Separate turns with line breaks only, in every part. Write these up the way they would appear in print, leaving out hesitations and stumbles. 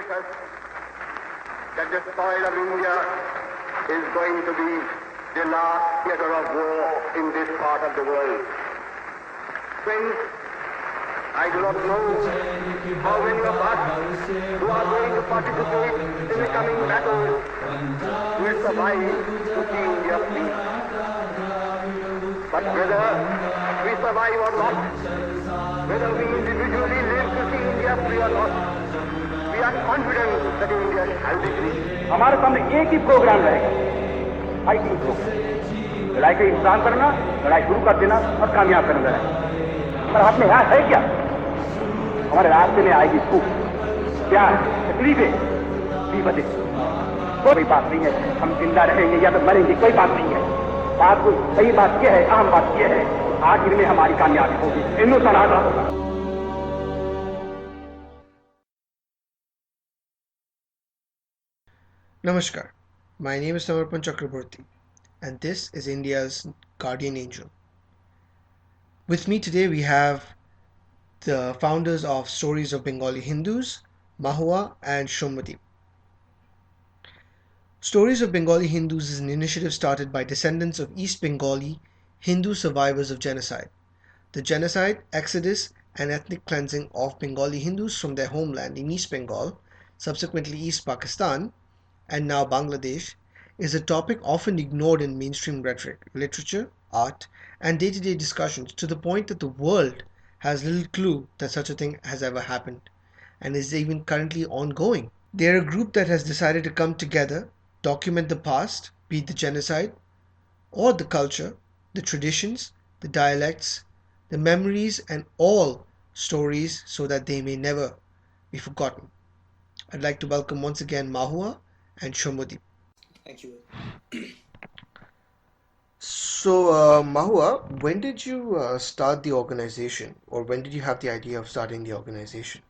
conscious that the soil of India is going to be the last theatre of war in this part of the world. Friends, I do not know how many of us who are going to participate in the coming battle will survive to see India free. But whether we survive or not, whether we individually live to see India free or not, we are confident that India shall be free.
हमारे सामने एक ही programme रहेगा, fighting programme, लड़ाई का इंतजाम करना, लड़ाई शुरू कर देना और कामयाब करना है। पर हाथ में है क्या? हमारे रास्ते में आएगी भूख, प्यार, तकलीफें, विपत्ति। कोई बात नहीं है, हम जिंदा रहेंगे या तो मरेंगे, कोई बात नहीं है। बात कोई सही बात यह है, अहम बात यह है, आखिर में हमारी कामयाबी होगी, हिंदुस्तान आजाद होगा।
Namaskar, my name is Samarpan Chakraborty and this is India's Guardian Angel. With me today we have the founders of Stories of Bengali Hindus, Mohua and Soumyadip. Stories of Bengali Hindus is an initiative started by descendants of East Bengali Hindu survivors of genocide. The genocide, exodus and ethnic cleansing of Bengali Hindus from their homeland in East Bengal, subsequently East Pakistan, and now Bangladesh, is a topic often ignored in mainstream rhetoric, literature, art, and day-to-day discussions, to the point that the world has little clue that such a thing has ever happened and is even currently ongoing. They are a group that has decided to come together, document the past, be it the genocide, or the culture, the traditions, the dialects, the memories, and all stories so that they may never be forgotten. I'd like to welcome once again Mohua and Soumyadip.
Thank you.
So, Mohua, when did you start the organization, or when did you have the idea of starting the organization?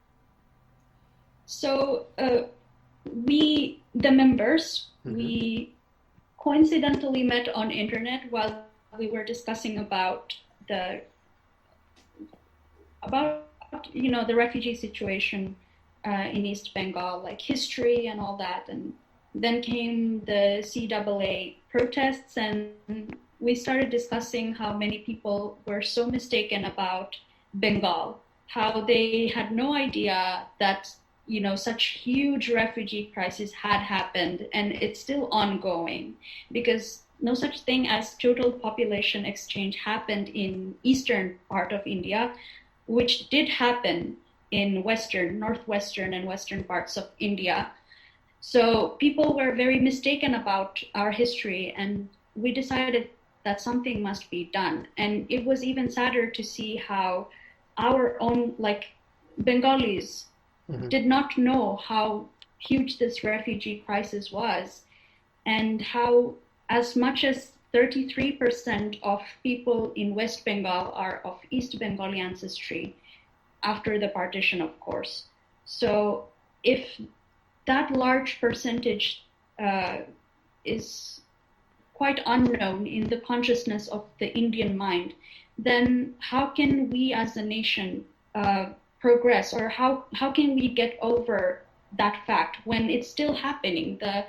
So, the members, we coincidentally met on internet while we were discussing about the refugee situation in East Bengal, like history and all that, and then came the CAA protests, and we started discussing how many people were so mistaken about Bengal, how they had no idea that such huge refugee crisis had happened, and it's still ongoing, because no such thing as total population exchange happened in eastern part of India, which did happen in western, northwestern and western parts of India. So people were very mistaken about our history, and we decided that something must be done. And it was even sadder to see how our own, Bengalis, did not know how huge this refugee crisis was, and how as much as 33% of people in West Bengal are of East Bengali ancestry, after the partition, of course. So if that large percentage is quite unknown in the consciousness of the Indian mind, then how can we as a nation progress, or how can we get over that fact when it's still happening? The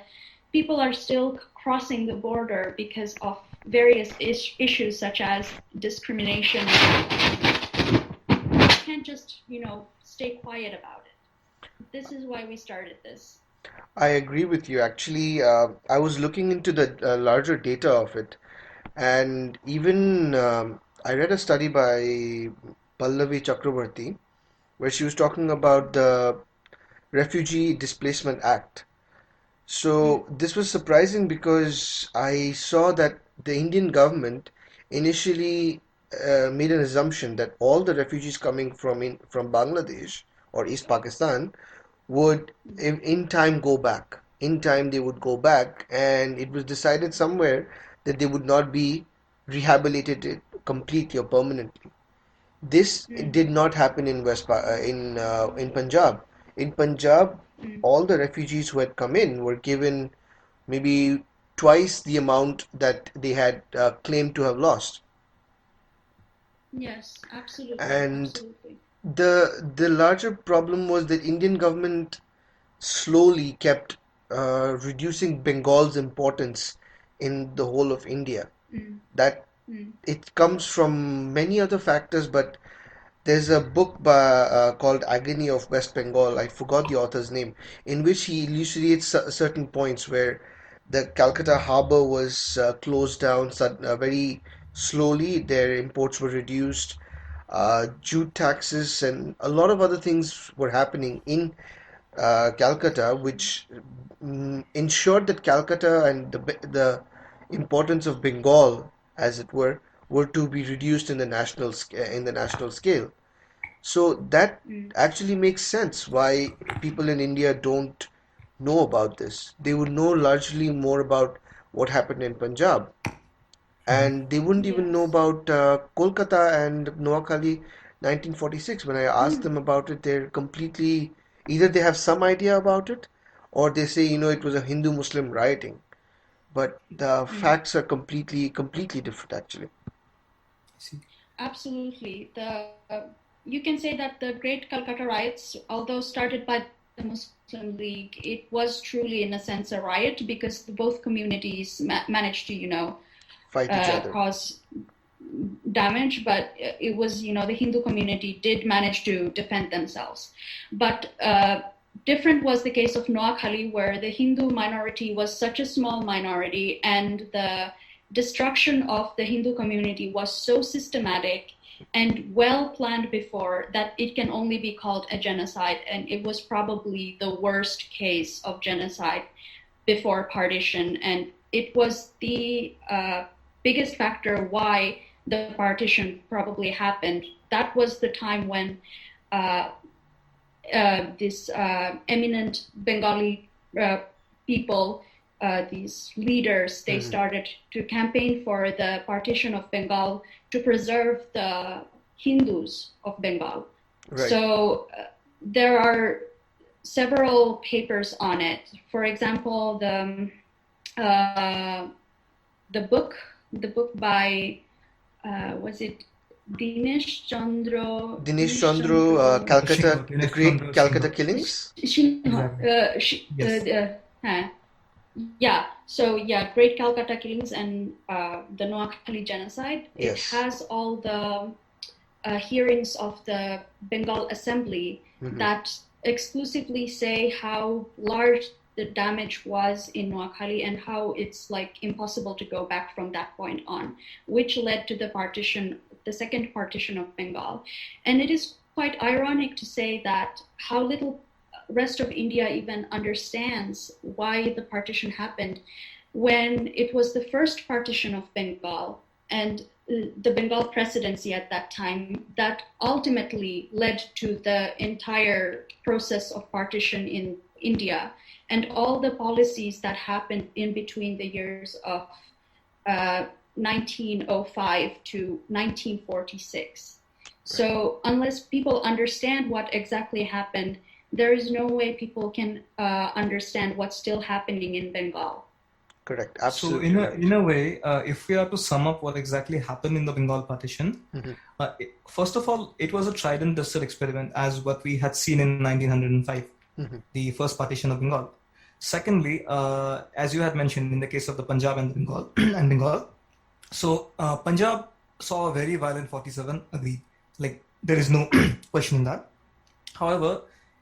people are still crossing the border because of various issues such as discrimination. We can't just, stay quiet about it. This is why we started this.
I agree with you. Actually, I was looking into the larger data of it, and even I read a study by Pallavi Chakraborty where she was talking about the Refugee Displacement Act. So this was surprising because I saw that the Indian government initially made an assumption that all the refugees coming from Bangladesh or East Pakistan would in time go back. In time they would go back, and it was decided somewhere that they would not be rehabilitated completely or permanently. This did not happen in in Punjab. In Punjab, all the refugees who had come in were given maybe twice the amount that they had claimed to have lost.
Yes, absolutely.
And
absolutely.
the larger problem was that Indian government slowly kept reducing Bengal's importance in the whole of India. That it comes from many other factors, but there's a book called Agony of West Bengal. I forgot the author's name, in which he elucidates certain points where the Calcutta harbor was closed down very slowly. Their imports were reduced. Jute taxes and a lot of other things were happening in Calcutta, which ensured that Calcutta and the importance of Bengal, as it were to be reduced in the national scale. So that actually makes sense why people in India don't know about this. They would know largely more about what happened in Punjab, and they wouldn't even know
Yes.
about Kolkata and Noakhali 1946. When I asked them about it, they're completely either they have some idea about it, or they say it was a Hindu-Muslim rioting. But the facts are completely different, actually.
See.
Absolutely. You can say that the Great Calcutta riots, although started by the Muslim League, it was truly, in a sense, a riot because both communities managed to,
Fight each other.
cause damage, but it was, the Hindu community did manage to defend themselves. But different was the case of Noakhali, where the Hindu minority was such a small minority, and the destruction of the Hindu community was so systematic and well planned before that it can only be called a genocide. And it was probably the worst case of genocide before partition. And it was the biggest factor why the partition probably happened. That was the time when this eminent Bengali people, these leaders, they started to campaign for the partition of Bengal to preserve the Hindus of Bengal.
Right.
So there are several papers on it. For example, the book by was it Dinesh Chandra,
Calcutta, the Great
Chandra
Calcutta
Singh.
Killings.
Yeah. So Great Calcutta Killings and the Noakhali genocide.
Yes.
It has all the hearings of the Bengal Assembly that exclusively say how large the damage was in Noakhali and how it's like impossible to go back from that point on, which led to the partition, the second partition of Bengal. And it is quite ironic to say that how little rest of India even understands why the partition happened when it was the first partition of Bengal and the Bengal presidency at that time that ultimately led to the entire process of partition in India and all the policies that happened in between the years of 1905 to 1946. So unless people understand what exactly happened, there is no way people can understand what's still happening in Bengal.
Correct.
So
Absolutely.
in a way, if we are to sum up what exactly happened in the Bengal partition, first of all, it was a tried and tested experiment as what we had seen in 1905, the first partition of Bengal. Secondly, as you had mentioned in the case of the Punjab and Bengal, so Punjab saw a very violent 47, agreed. Like there is no question in that. However,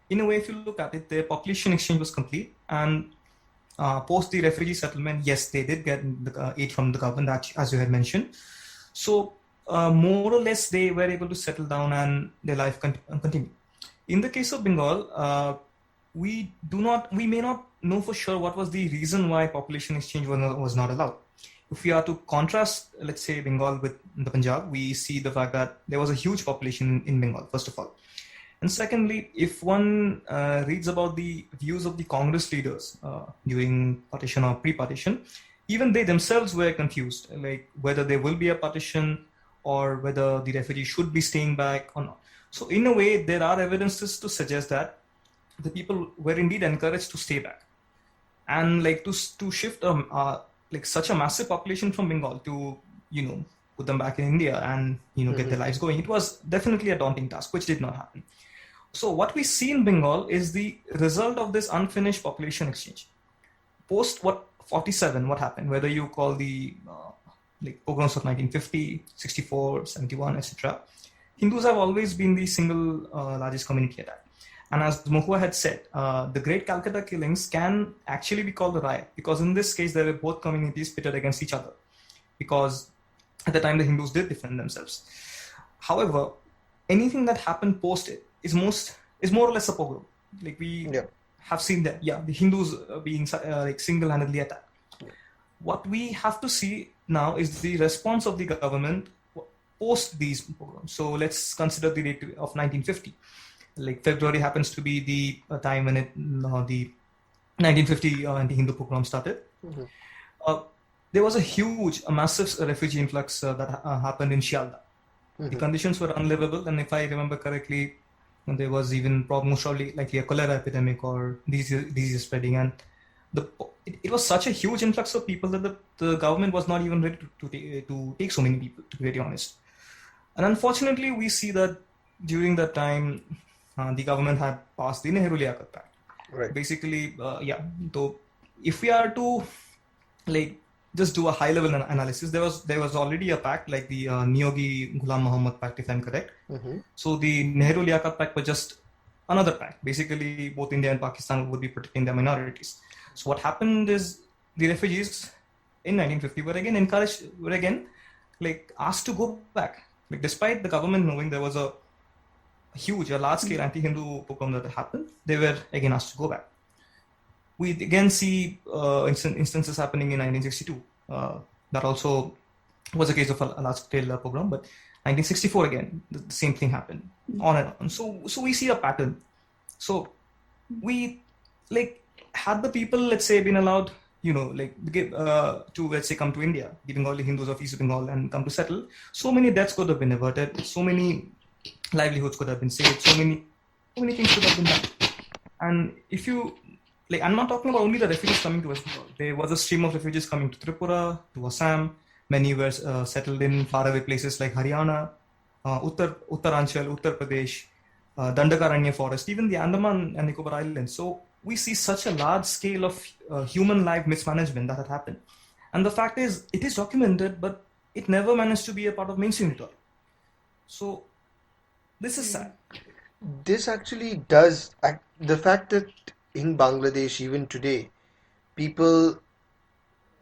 in a way, if you look at it, the population exchange was complete, and post the refugee settlement, yes, they did get the aid from the government, as you had mentioned. So more or less, they were able to settle down and their life continue. In the case of Bengal, we may not know for sure what was the reason why population exchange was not allowed. If we are to contrast, let's say, Bengal with the Punjab, we see the fact that there was a huge population in Bengal, first of all. And secondly, if one reads about the views of the Congress leaders during partition or pre-partition, even they themselves were confused, like whether there will be a partition or whether the refugees should be staying back or not. So in a way, there are evidences to suggest that the people were indeed encouraged to stay back. And like to shift like such a massive population from Bengal to, put them back in India and, get their lives going, it was definitely a daunting task, which did not happen. So what we see in Bengal is the result of this unfinished population exchange. Post 47, what happened? Whether you call the pogroms of 1950, 64, 71, etc. Hindus have always been the single largest community attack. And as Mohua had said, the Great Calcutta killings can actually be called a riot, because in this case, there were both communities pitted against each other, because at the time the Hindus did defend themselves. However, anything that happened post it is more or less a pogrom. Like we have seen that, the Hindus being single-handedly attacked. What we have to see now is the response of the government post these pogroms. So let's consider the date of 1950. Like February happens to be the time when the 1950 anti-Hindu pogrom started. There was a massive refugee influx that happened in Shialda. The conditions were unlivable, and if I remember correctly, there was even most likely a cholera epidemic or disease spreading, and it was such a huge influx of people that the government was not even ready to take so many people, to be very honest. And unfortunately, we see that during that time, the government had passed the Nehru-Liaquat Pact.
Right.
Basically, so if we are to just do a high-level analysis, there was already a pact, like the Niyogi Ghulam Muhammad Pact, if I'm correct. So the Nehru-Liaquat Pact was just another pact. Basically, both India and Pakistan would be protecting their minorities. So what happened is the refugees in 1950 were again asked to go back. Despite the government knowing there was a large-scale anti-Hindu pogrom that happened, they were again asked to go back. We again see instances happening in 1962. That also was a case of a large-scale pogrom, but 1964 again, the same thing happened, on and on. So we see a pattern. So we had the people, let's say, been allowed, to, let's say, come to India, the Bengali Hindus of East Bengal, and come to settle, so many deaths could have been averted, so many livelihoods could have been saved, so many things could have been done. And if you, I'm not talking about only the refugees coming to West Bengal. There was a stream of refugees coming to Tripura, to Assam. Many were settled in faraway places like Haryana, Uttaranchal, Uttar Pradesh, Dandakaranya Forest, even the Andaman and Nicobar Islands. So we see such a large scale of human life mismanagement that had happened. And the fact is, it is documented, but it never managed to be a part of mainstream rhetoric. So this is sad.
This actually does, the fact that in Bangladesh, even today, people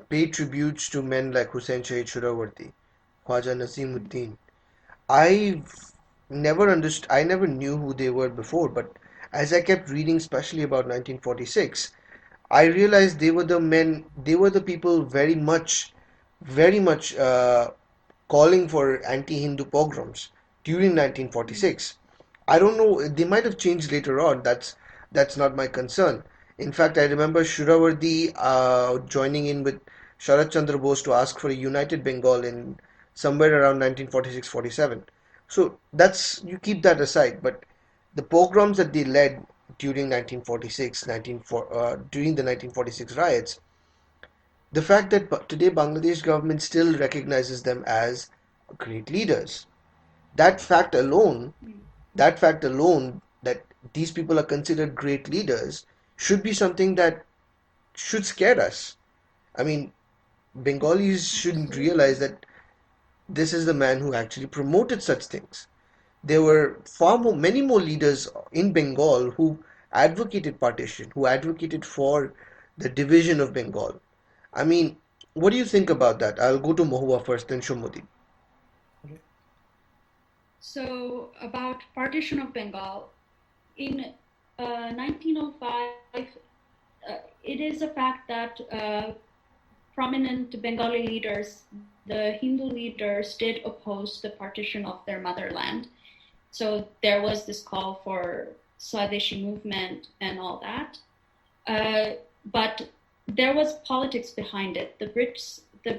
pay tributes to men like Hussain Shahid Suhrawardi, Khwaja Naseemuddin. I never knew who they were before, but as I kept reading, especially about 1946, I realized they were the people very much calling for anti-Hindu pogroms during 1946. I don't know, they might have changed later on. That's not my concern. In fact, I remember Suhrawardi joining in with Sharat Chandra Bose to ask for a united Bengal in somewhere around 1946-47. So you keep that aside. But the pogroms that they led during 1946, during the 1946 riots, the fact that today Bangladesh government still recognizes them as great leaders, that fact alone, that these people are considered great leaders, should be something that should scare us. I mean, Bengalis shouldn't realize that this is the man who actually promoted such things. There were many more leaders in Bengal who advocated partition, who advocated for the division of Bengal. I mean, what do you think about that? I'll go to Mohua first, then Soumyadip.
So about partition of Bengal, in 1905, it is a fact that prominent Bengali leaders, the Hindu leaders, did oppose the partition of their motherland. So there was this call for Swadeshi movement and all that. But there was politics behind it. The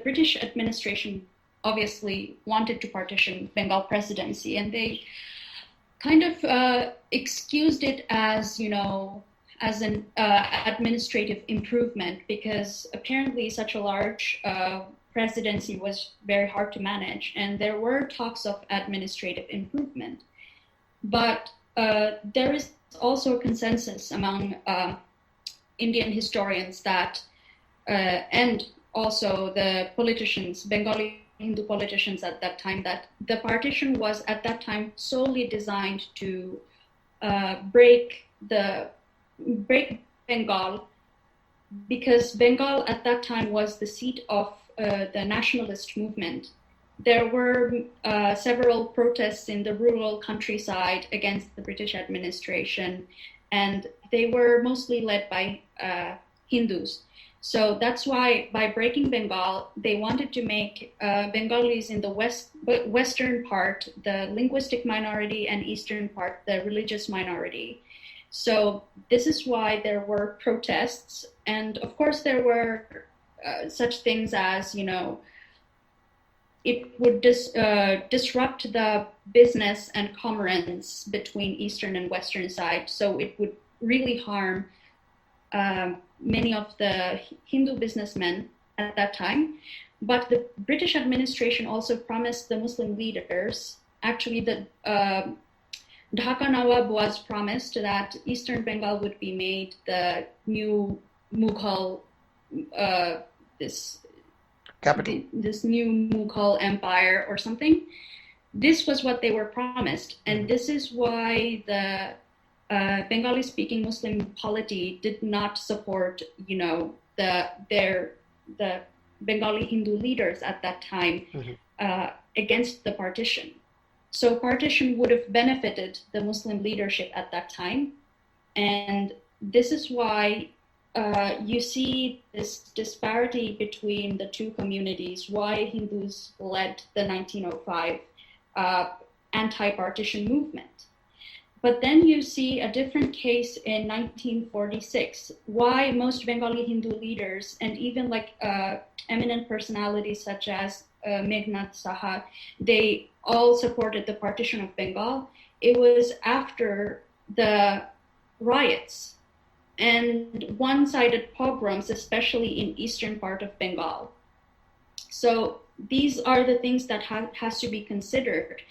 British administration obviously wanted to partition Bengal presidency, and they kind of excused it as, as an administrative improvement, because apparently such a large presidency was very hard to manage, and there were talks of administrative improvement. But there is also a consensus among Indian historians that, and also the politicians, Bengali Hindu politicians at that time, that the partition was at that time solely designed to break Bengal, because Bengal at that time was the seat of the nationalist movement. There were several protests in the rural countryside against the British administration, and they were mostly led by Hindus. So that's why by breaking Bengal, they wanted to make Bengalis in the western part the linguistic minority and eastern part the religious minority. So this is why there were protests. And of course, there were such things as, it would disrupt the business and commerce between eastern and western side. So it would really harm many of the Hindu businessmen at that time. But the British administration also promised the Muslim leaders, actually the Dhaka Nawab was promised that Eastern Bengal would be made the new Mughal, this new Mughal empire or something. This was what they were promised, and this is why the Bengali-speaking Muslim polity did not support, the Bengali Hindu leaders at that time against the partition. So partition would have benefited the Muslim leadership at that time, and this is why you see this disparity between the two communities, why Hindus led the 1905 anti-partition movement. But then you see a different case in 1946, why most Bengali Hindu leaders and even like eminent personalities such as Meghnad Saha, they all supported the partition of Bengal. It was after the riots and one-sided pogroms, especially in eastern part of Bengal. So these are the things that has to be considered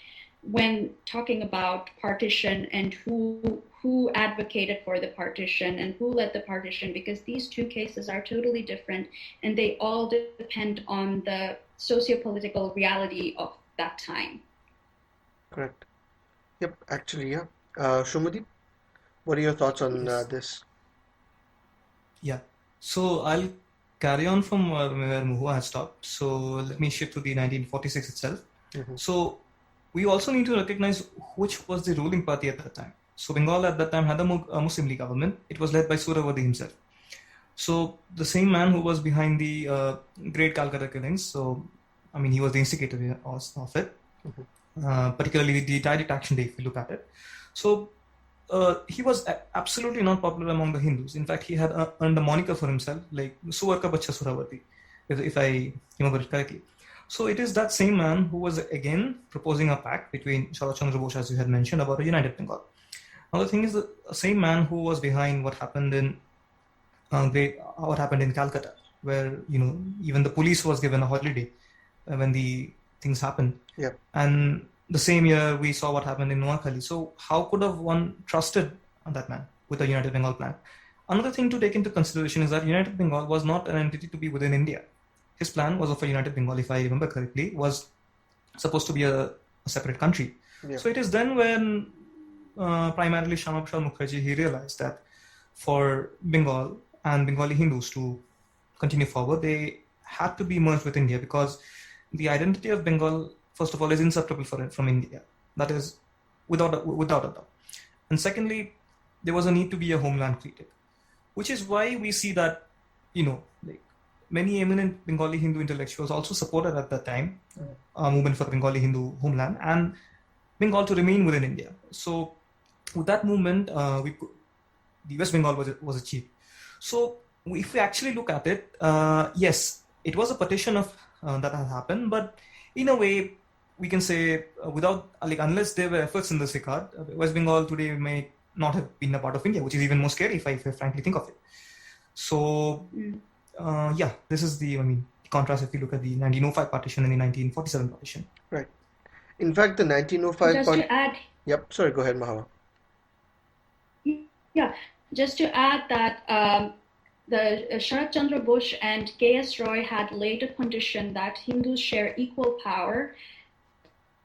when talking about partition and who advocated for the partition and who led the partition, because these two cases are totally different and they all depend on the socio-political reality of that time.
Correct. Yep, actually, yeah. Soumyadip, what are your thoughts on this?
Yeah, so I'll carry on from where Mohua has stopped. So let me shift to the 1946 itself. So we also need to recognize which was the ruling party at that time. So Bengal at that time had a Muslim League government. It was led by Suhrawardy himself. So the same man who was behind the Great Calcutta killings, so I mean he was the instigator of it, particularly the Direct Action Day if you look at it. So he was absolutely not popular among the Hindus. In fact, he had earned a moniker for himself, like Suvar ka Bachcha Suhrawardy, if I remember it correctly. So it is that same man who was again proposing a pact between Subhas Chandra Bose, as you had mentioned, about a united Bengal. Now the thing is, the same man who was behind what happened in Calcutta, where even the police was given a holiday when the things happened.
Yeah.
And the same year we saw what happened in Noakhali. So how could have one trusted that man with a united Bengal plan? Another thing to take into consideration is that united Bengal was not an entity to be within India. His plan was of a united Bengal, if I remember correctly, was supposed to be a separate country.
Yeah.
So it is then when primarily Shyama Prasad Mukherjee, he realized that for Bengal and Bengali Hindus to continue forward, they had to be merged with India, because the identity of Bengal, first of all, is inseparable from India. That is without a doubt. And secondly, there was a need to be a homeland created, which is why we see that, many eminent Bengali Hindu intellectuals also supported at that time a movement for the Bengali Hindu homeland and Bengal to remain within India. So with that movement, the West Bengal was achieved. So if we actually look at it, yes, it was a partition of that had happened, but in a way, we can say unless there were efforts in this regard, West Bengal today may not have been a part of India, which is even more scary if I frankly think of it. So this is the contrast if you look at the 1905 partition and the 1947 partition.
Right. In fact, the 1905
Just to add.
Yep. Sorry. Go ahead, Mahava.
Yeah, just to add that the Sharat Chandra Bose and K.S. Roy had laid a condition that Hindus share equal power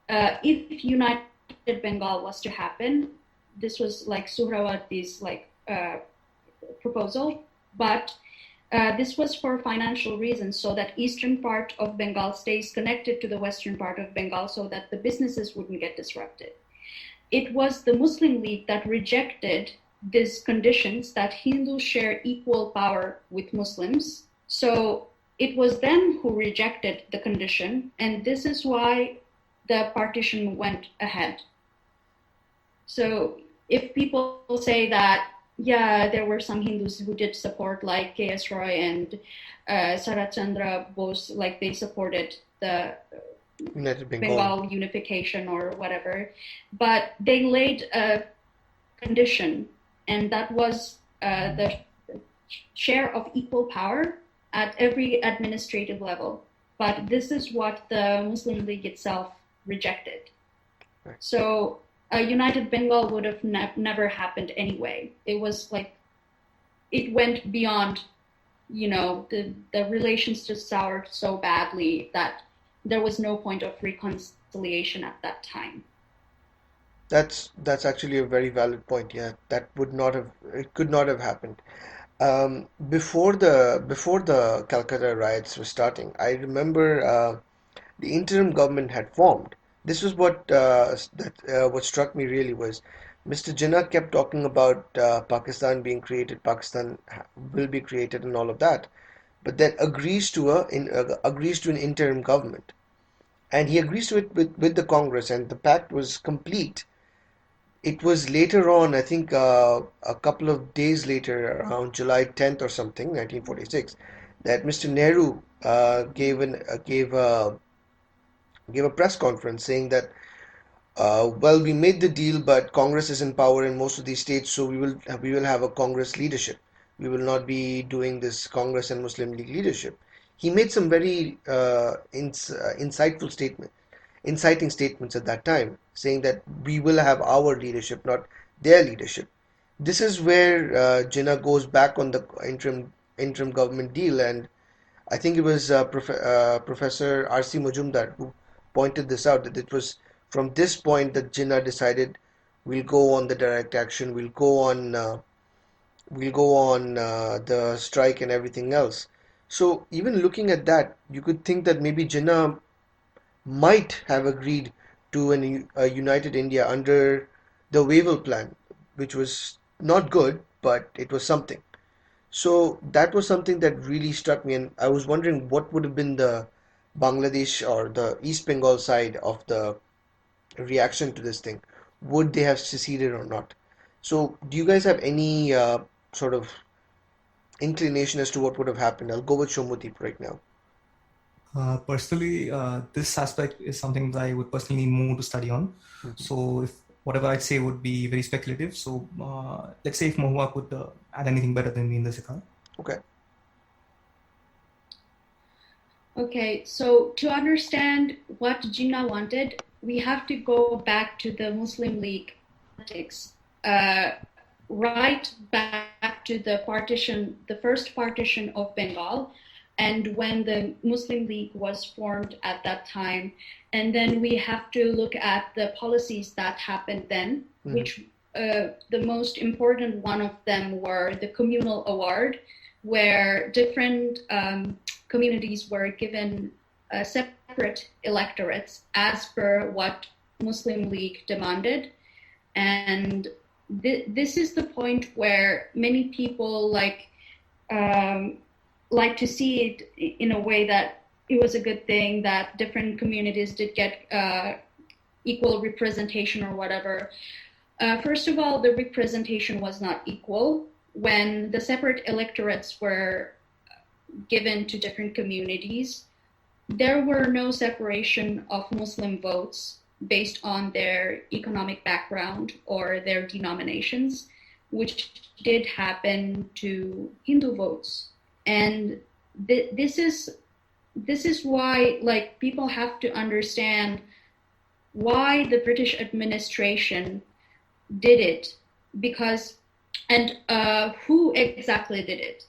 if United Bengal was to happen. This was like Suhrawati's proposal, but this was for financial reasons, so that eastern part of Bengal stays connected to the western part of Bengal so that the businesses wouldn't get disrupted. It was the Muslim League that rejected these conditions, that Hindus share equal power with Muslims. So it was them who rejected the condition, and this is why the partition went ahead. So if people say that, yeah, there were some Hindus who did support, like K.S. Roy and Sharat Chandra Bose, like they supported the
United
Bengal unification or whatever, but they laid a condition, and that was the share of equal power at every administrative level. But this is what the Muslim League itself rejected.
Right.
So a united Bengal would have never happened anyway. It was like, it went beyond, the relations just soured so badly that there was no point of reconciliation at that time.
That's actually a very valid point. Yeah, it could not have happened. Before the Calcutta riots were starting, I remember the interim government had formed. This was what struck me really was Mr. Jinnah kept talking about Pakistan being created, Pakistan will be created, and all of that, but then agrees to an interim government, and he agrees to it with the Congress, and the pact was complete. It was later on, I think a couple of days later, around July 10th or something, 1946, that Mr. Nehru gave a press conference saying that, well, we made the deal, but Congress is in power in most of these states, so we will have a Congress leadership. We will not be doing this Congress and Muslim League leadership. He made some very inciting statements at that time, saying that we will have our leadership, not their leadership. This is where Jinnah goes back on the interim government deal, and I think it was Professor R.C. Majumdar who pointed this out, that it was from this point that Jinnah decided we'll go on the direct action, we'll go on the strike and everything else. So even looking at that, you could think that maybe Jinnah might have agreed to a united India under the Wavell Plan, which was not good, but it was something. So that was something that really struck me, and I was wondering what would have been the Bangladesh or the East Bengal side of the reaction to this thing. Would they have seceded or not? So do you guys have any sort of inclination as to what would have happened? I'll go with Shomudeep right now.
Personally, this aspect is something that I would personally need more to study on. Mm-hmm. So if whatever I'd say would be very speculative. So let's say if Mohua could add anything better than me in this account.
Okay.
Okay, so to understand what Jinnah wanted, we have to go back to the Muslim League politics, right back to the first partition of Bengal, and when the Muslim League was formed at that time. And then we have to look at the policies that happened then, mm-hmm. which the most important one of them were the communal award, where different communities were given separate electorates as per what Muslim League demanded. And this is the point where many people like to see it in a way that it was a good thing that different communities did get equal representation or whatever. First of all, the representation was not equal. When the separate electorates were given to different communities, there were no separation of Muslim votes based on their economic background or their denominations, which did happen to Hindu votes. And this is why, like, people have to understand why the British administration did it, because And who exactly did it?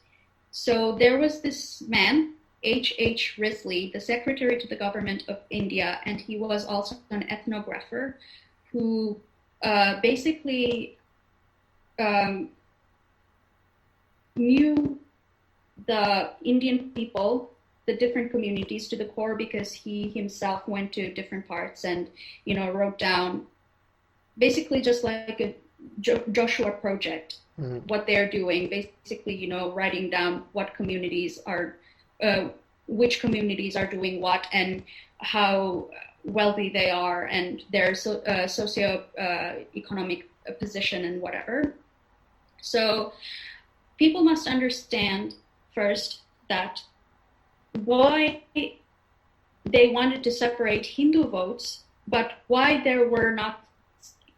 So there was this man, H. Risley, the secretary to the government of India, and he was also an ethnographer who basically knew the Indian people, the different communities to the core, because he himself went to different parts and, wrote down basically just like a Joshua project, what they're doing, basically, writing down what communities are, which communities are doing what and how wealthy they are and their socio-economic position and whatever. So people must understand first that why they wanted to separate Hindu votes, but why there were not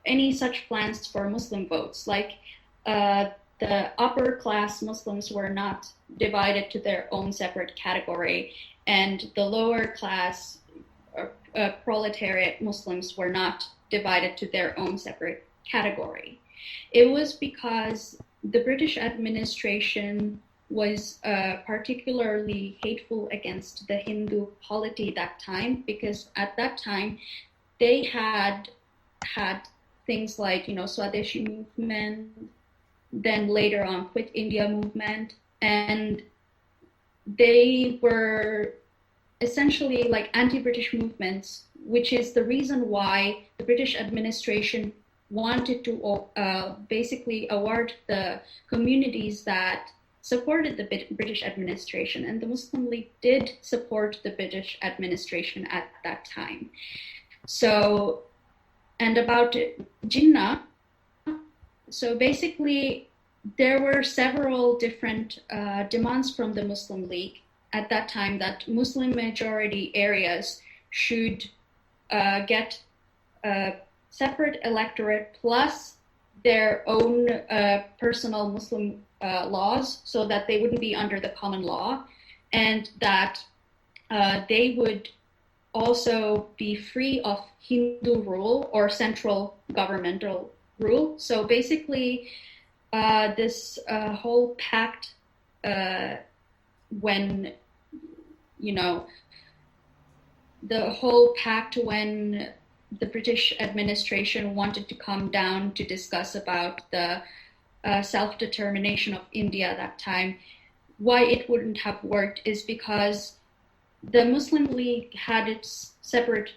any such plans for Muslim votes. Like the upper class Muslims were not divided to their own separate category, and the lower class proletariat Muslims were not divided to their own separate category. It was because the British administration was particularly hateful against the Hindu polity that time, because at that time they had things like, Swadeshi movement, then later on Quit India movement, and they were essentially like anti-British movements, which is the reason why the British administration wanted to basically award the communities that supported the British administration, and the Muslim League did support the British administration at that time. So, and about Jinnah, so basically there were several different demands from the Muslim League at that time that Muslim majority areas should get a separate electorate plus their own personal Muslim laws, so that they wouldn't be under the common law, and that they would also be free of Hindu rule or central governmental rule. So basically, this whole pact, when, the whole pact when the British administration wanted to come down to discuss about the self-determination of India at that time, why it wouldn't have worked is because the Muslim League had its separate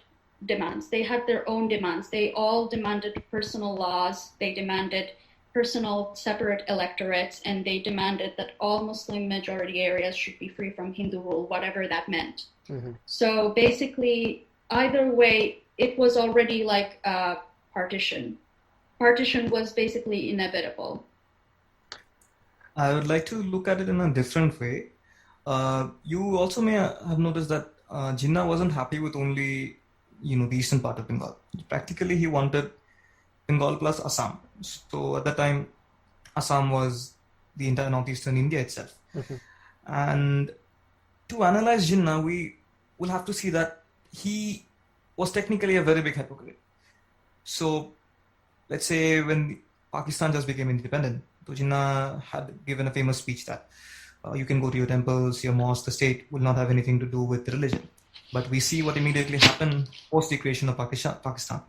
demands. They had their own demands. They all demanded personal laws. They demanded personal separate electorates, and they demanded that all Muslim majority areas should be free from Hindu rule, whatever that meant. Mm-hmm. So basically, either way, it was already like a partition. Partition was basically inevitable.
I would like to look at it in a different way. You also may have noticed that Jinnah wasn't happy with only, the eastern part of Bengal. Practically, he wanted Bengal plus Assam. So at that time, Assam was the entire northeastern India itself. Mm-hmm. And to analyze Jinnah, we will have to see that he was technically a very big hypocrite. So let's say when Pakistan just became independent, Jinnah had given a famous speech that you can go to your temples, your mosques, the state will not have anything to do with religion. But we see what immediately happened post the creation of Pakistan.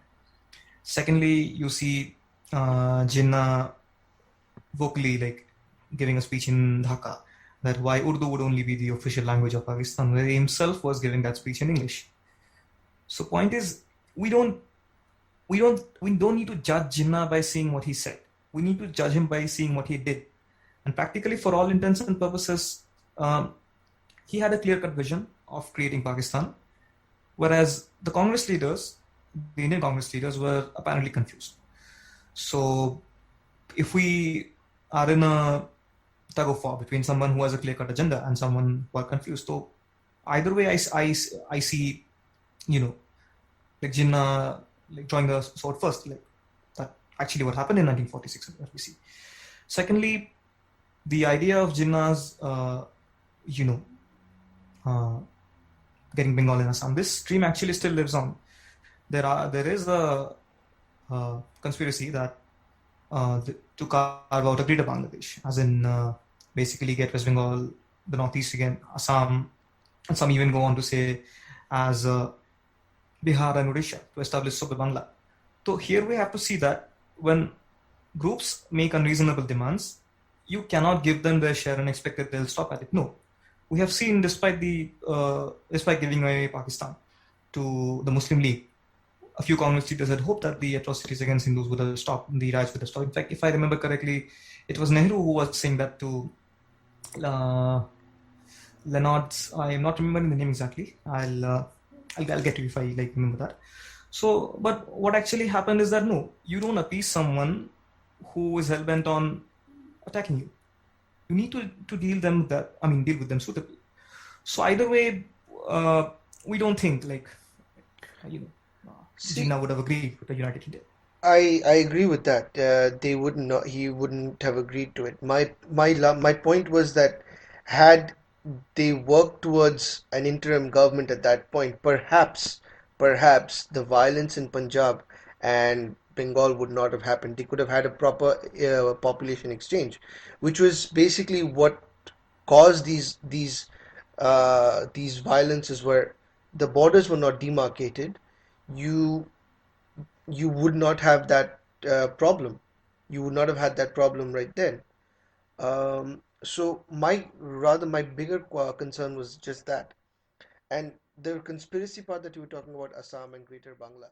Secondly, you see Jinnah vocally giving a speech in Dhaka that why Urdu would only be the official language of Pakistan, where he himself was giving that speech in English. So point is, we don't need to judge Jinnah by seeing what he said. We need to judge him by seeing what he did. And practically, for all intents and purposes, he had a clear-cut vision of creating Pakistan, whereas the Congress leaders, the Indian Congress leaders, were apparently confused. So if we are in a tug of war between someone who has a clear-cut agenda and someone who are confused, so either way, I see, Jinnah drawing the sword first, that actually what happened in 1946, as we see. Secondly, the idea of Jinnah's, getting Bengal and Assam, this dream actually still lives on. There is a conspiracy that to carve out a greater Bangladesh, as in basically get West Bengal, the northeast again, Assam, and some even go on to say as Bihar and Odisha to establish Super Bangla. So here we have to see that when groups make unreasonable demands, you cannot give them their share and expect that they'll stop at it. No, we have seen despite giving away Pakistan to the Muslim League, a few Congress leaders had hoped that the atrocities against Hindus would have stopped, the riots would have stopped. In fact, if I remember correctly, it was Nehru who was saying that to Leonard. I am not remembering the name exactly. I'll get to you if I remember that. So, but what actually happened is that no, you don't appease someone who is hell-bent on attacking you. You need to deal with them suitably. So either way, we don't think Jinnah would have agreed with the United India.
I agree with that. He wouldn't have agreed to it. My point was that had they worked towards an interim government at that point, perhaps the violence in Punjab and Bengal would not have happened. They could have had a proper population exchange, which was basically what caused these violences, where the borders were not demarcated. You would not have that problem. You would not have had that problem right then. So my bigger concern was just that. And the conspiracy part that you were talking about, Assam and Greater Bangla,